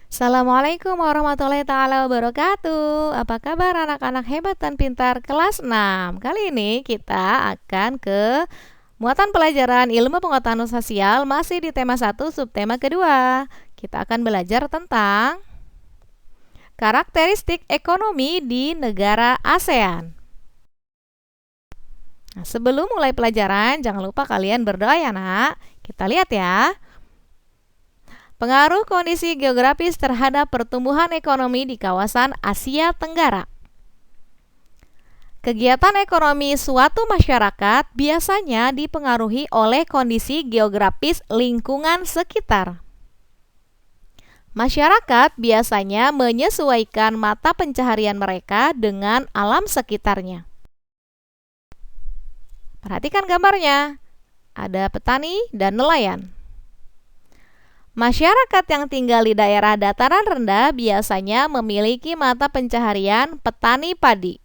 Assalamualaikum warahmatullahi taala wabarakatuh. Apa kabar anak-anak hebat dan pintar kelas 6? Kali ini kita akan ke muatan pelajaran ilmu pengetahuan sosial masih di tema 1 subtema kedua. Kita akan belajar tentang karakteristik ekonomi di negara ASEAN. Nah, sebelum mulai pelajaran, jangan lupa kalian berdoa ya, Nak. Kita lihat ya. Pengaruh kondisi geografis terhadap pertumbuhan ekonomi di kawasan Asia Tenggara. Kegiatan ekonomi suatu masyarakat biasanya dipengaruhi oleh kondisi geografis lingkungan sekitar. Masyarakat biasanya menyesuaikan mata pencaharian mereka dengan alam sekitarnya. Perhatikan gambarnya. Ada petani dan nelayan. Masyarakat yang tinggal di daerah dataran rendah biasanya memiliki mata pencaharian petani padi.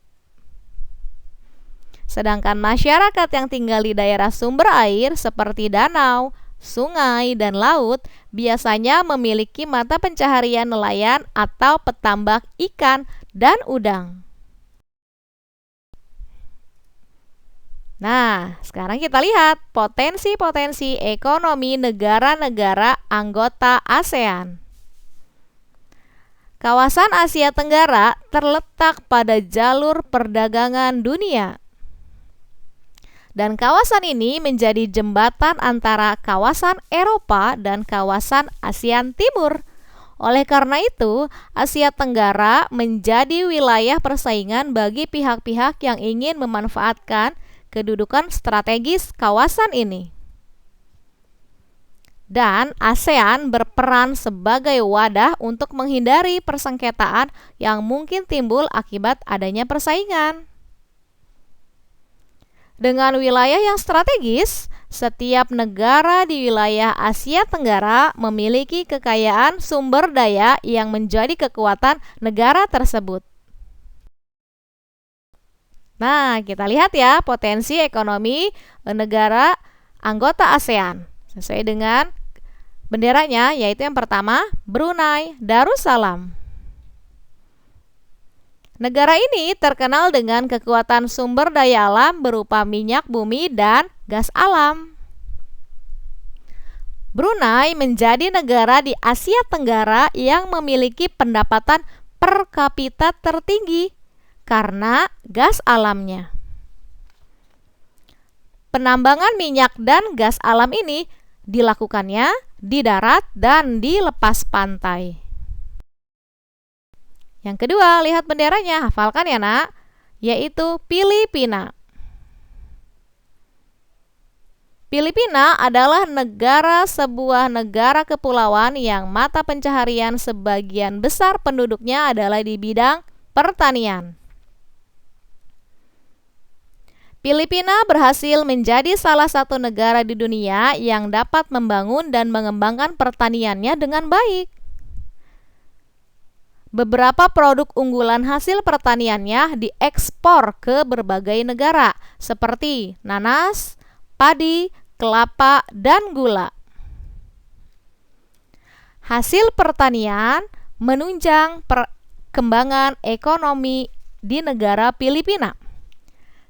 Sedangkan masyarakat yang tinggal di daerah sumber air seperti danau, sungai, dan laut biasanya memiliki mata pencaharian nelayan atau petambak ikan dan udang. Nah, sekarang kita lihat potensi-potensi ekonomi negara-negara anggota ASEAN. Kawasan Asia Tenggara terletak pada jalur perdagangan dunia. Dan kawasan ini menjadi jembatan antara kawasan Eropa dan kawasan ASEAN Timur. Oleh karena itu, Asia Tenggara menjadi wilayah persaingan bagi pihak-pihak yang ingin memanfaatkan kedudukan strategis kawasan ini. Dan ASEAN berperan sebagai wadah untuk menghindari persengketaan yang mungkin timbul akibat adanya persaingan. Dengan wilayah yang strategis, setiap negara di wilayah Asia Tenggara memiliki kekayaan sumber daya yang menjadi kekuatan negara tersebut. Nah, kita lihat ya potensi ekonomi negara anggota ASEAN sesuai dengan benderanya, yaitu yang pertama Brunei Darussalam. Negara ini terkenal dengan kekuatan sumber daya alam berupa minyak bumi dan gas alam. Brunei menjadi negara di Asia Tenggara yang memiliki pendapatan per kapita tertinggi karena gas alamnya. Penambangan minyak dan gas alam ini dilakukannya di darat dan di lepas pantai. Yang kedua, lihat benderanya, hafalkan ya Nak, yaitu Filipina. Filipina adalah sebuah negara kepulauan yang mata pencaharian sebagian besar penduduknya adalah di bidang pertanian. Filipina berhasil menjadi salah satu negara di dunia yang dapat membangun dan mengembangkan pertaniannya dengan baik. Beberapa produk unggulan hasil pertaniannya diekspor ke berbagai negara seperti nanas, padi, kelapa, dan gula. Hasil pertanian menunjang perkembangan ekonomi di negara Filipina.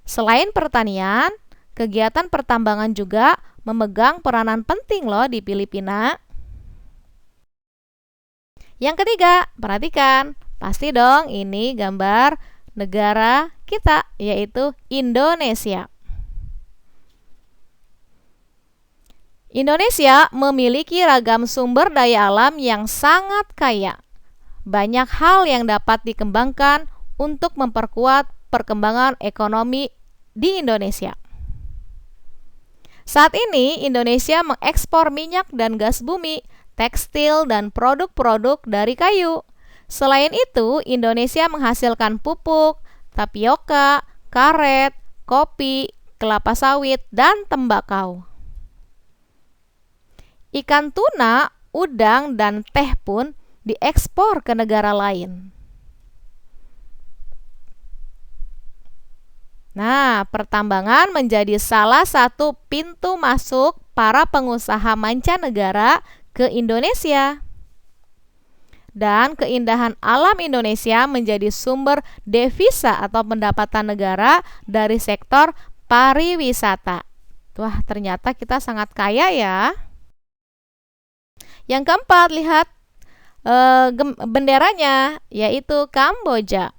Selain pertanian, kegiatan pertambangan juga memegang peranan penting loh di Filipina. Yang ketiga, perhatikan, pasti dong ini gambar negara kita, yaitu Indonesia. Indonesia memiliki ragam sumber daya alam yang sangat kaya. Banyak hal yang dapat dikembangkan untuk memperkuat perkembangan ekonomi di Indonesia. Saat ini Indonesia mengekspor minyak dan gas bumi, tekstil, dan produk-produk dari kayu. Selain itu, Indonesia menghasilkan pupuk, tapioka, karet, kopi, kelapa sawit, dan tembakau. Ikan tuna, udang, dan teh pun diekspor ke negara lain. Nah, pertambangan menjadi salah satu pintu masuk para pengusaha mancanegara ke Indonesia. dan keindahan alam Indonesia menjadi sumber devisa atau pendapatan negara dari sektor pariwisata. Wah, ternyata kita sangat kaya ya. Yang keempat, lihat benderanya, yaitu Kamboja.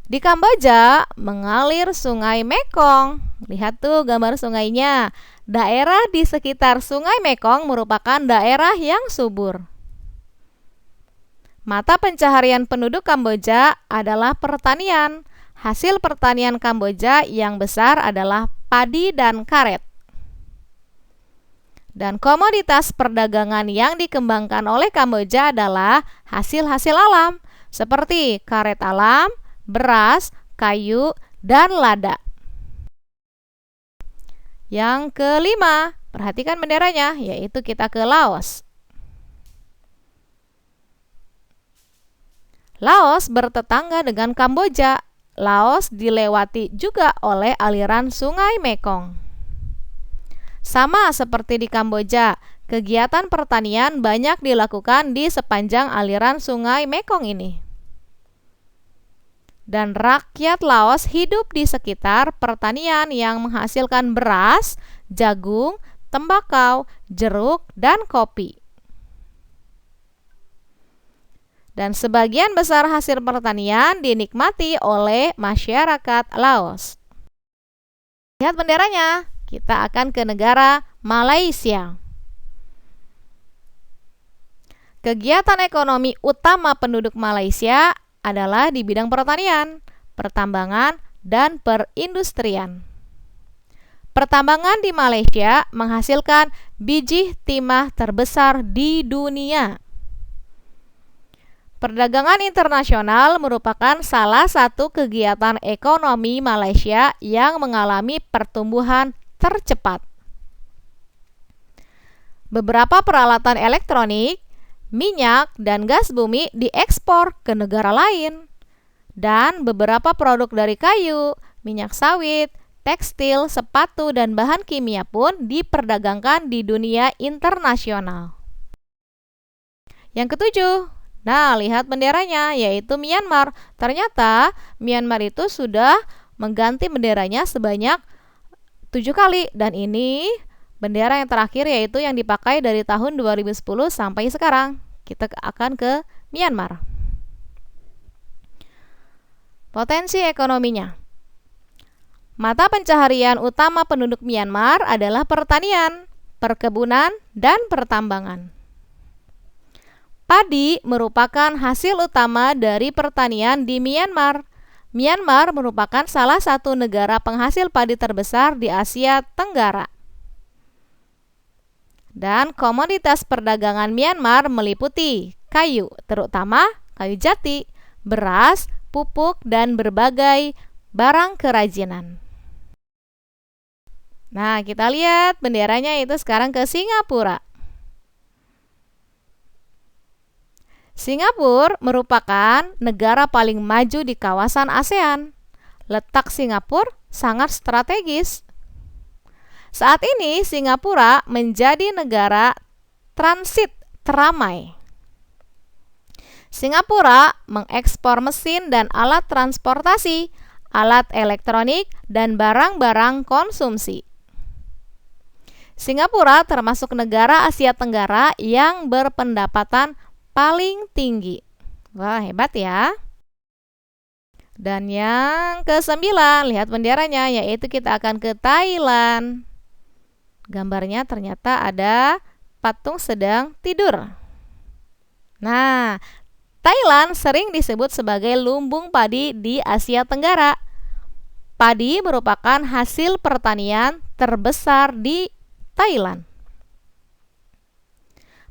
Di Kamboja mengalir Sungai Mekong. Lihat tuh gambar sungainya. Daerah di sekitar Sungai Mekong merupakan daerah yang subur. Mata pencaharian penduduk Kamboja adalah pertanian. Hasil pertanian Kamboja yang besar adalah padi dan karet. Dan komoditas perdagangan yang dikembangkan oleh Kamboja adalah hasil-hasil alam seperti karet alam, beras, kayu, dan lada. Yang kelima, perhatikan benderanya, yaitu kita ke Laos. Laos bertetangga dengan Kamboja. Laos dilewati juga oleh aliran Sungai Mekong. Sama seperti di Kamboja, kegiatan pertanian banyak dilakukan di sepanjang aliran Sungai Mekong ini. Dan rakyat Laos hidup di sekitar pertanian yang menghasilkan beras, jagung, tembakau, jeruk, dan kopi. Dan sebagian besar hasil pertanian dinikmati oleh masyarakat Laos. Lihat benderanya, kita akan ke negara Malaysia. Kegiatan ekonomi utama penduduk Malaysia adalah di bidang pertanian, pertambangan, dan perindustrian. Pertambangan di Malaysia menghasilkan biji timah terbesar di dunia. Perdagangan internasional merupakan salah satu kegiatan ekonomi Malaysia yang mengalami pertumbuhan tercepat. Beberapa peralatan elektronik, minyak, dan gas bumi diekspor ke negara lain. Dan beberapa produk dari kayu, minyak sawit, tekstil, sepatu, dan bahan kimia pun diperdagangkan di dunia internasional. Yang ketujuh, nah lihat benderanya, yaitu Myanmar. Ternyata Myanmar itu sudah mengganti benderanya sebanyak 7 kali. Dan ini bendera yang terakhir, yaitu yang dipakai dari tahun 2010 sampai sekarang. Kita akan ke Myanmar. Potensi ekonominya. Mata pencaharian utama penduduk Myanmar adalah pertanian, perkebunan, dan pertambangan. Padi merupakan hasil utama dari pertanian di Myanmar. Myanmar merupakan salah satu negara penghasil padi terbesar di Asia Tenggara. Dan komoditas perdagangan Myanmar meliputi kayu, terutama kayu jati, beras, pupuk, dan berbagai barang kerajinan. Nah, kita lihat benderanya itu sekarang ke Singapura. Singapura merupakan negara paling maju di kawasan ASEAN. Letak Singapura sangat strategis. Saat ini Singapura menjadi negara transit teramai. Singapura mengekspor mesin dan alat transportasi, alat elektronik, dan barang-barang konsumsi. Singapura termasuk negara Asia Tenggara yang berpendapatan paling tinggi. Wah, hebat ya. Dan yang ke-9, lihat benderanya, yaitu kita akan ke Thailand. Gambarnya ternyata ada patung sedang tidur. Nah, Thailand sering disebut sebagai lumbung padi di Asia Tenggara. Padi merupakan hasil pertanian terbesar di Thailand.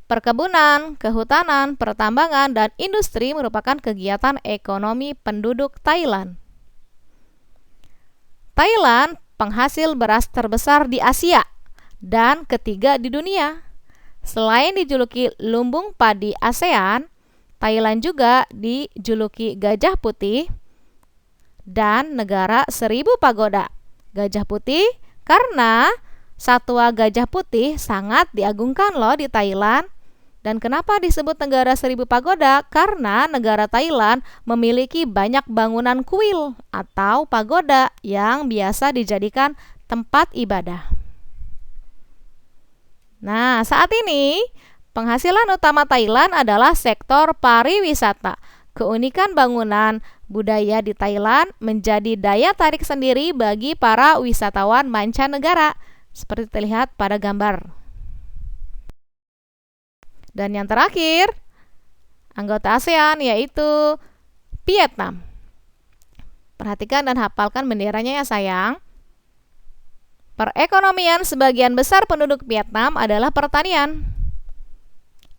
Perkebunan, kehutanan, pertambangan, dan industri merupakan kegiatan ekonomi penduduk Thailand. Thailand penghasil beras terbesar di Asia dan ketiga di dunia. Selain dijuluki lumbung padi ASEAN, Thailand juga dijuluki gajah putih dan negara 1000 pagoda. Gajah putih karena satwa gajah putih sangat diagungkan loh di Thailand. Dan kenapa disebut negara 1000 pagoda? Karena negara Thailand memiliki banyak bangunan kuil atau pagoda yang biasa dijadikan tempat ibadah. Nah, saat ini penghasilan utama Thailand adalah sektor pariwisata. Keunikan bangunan budaya di Thailand menjadi daya tarik sendiri bagi para wisatawan mancanegara, seperti terlihat pada gambar. Dan yang terakhir, anggota ASEAN yaitu Vietnam. Perhatikan dan hafalkan benderanya ya sayang. Perekonomian sebagian besar penduduk Vietnam adalah pertanian.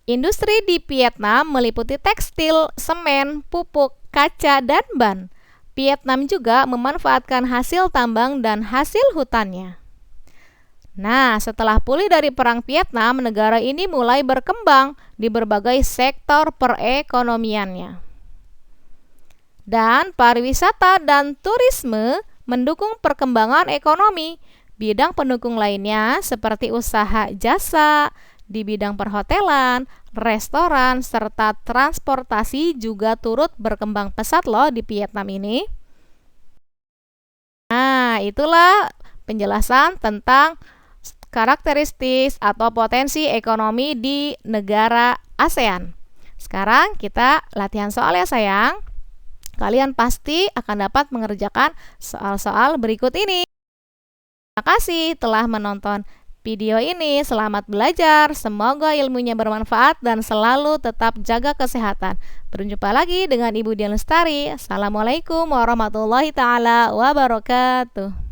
Industri di Vietnam meliputi tekstil, semen, pupuk, kaca, dan ban. Vietnam juga memanfaatkan hasil tambang dan hasil hutannya. Nah, setelah pulih dari Perang Vietnam, negara ini mulai berkembang di berbagai sektor perekonomiannya. Dan pariwisata dan turisme mendukung perkembangan ekonomi. Bidang pendukung lainnya seperti usaha jasa, di bidang perhotelan, restoran, serta transportasi juga turut berkembang pesat loh di Vietnam ini. Nah, itulah penjelasan tentang karakteristik atau potensi ekonomi di negara ASEAN. Sekarang kita latihan soal ya sayang. Kalian pasti akan dapat mengerjakan soal-soal berikut ini. Terima kasih telah menonton video ini. Selamat belajar. Semoga ilmunya bermanfaat dan selalu tetap jaga kesehatan. Berjumpa lagi dengan Ibu Dian Lestari. Assalamualaikum warahmatullahi taala wabarakatuh.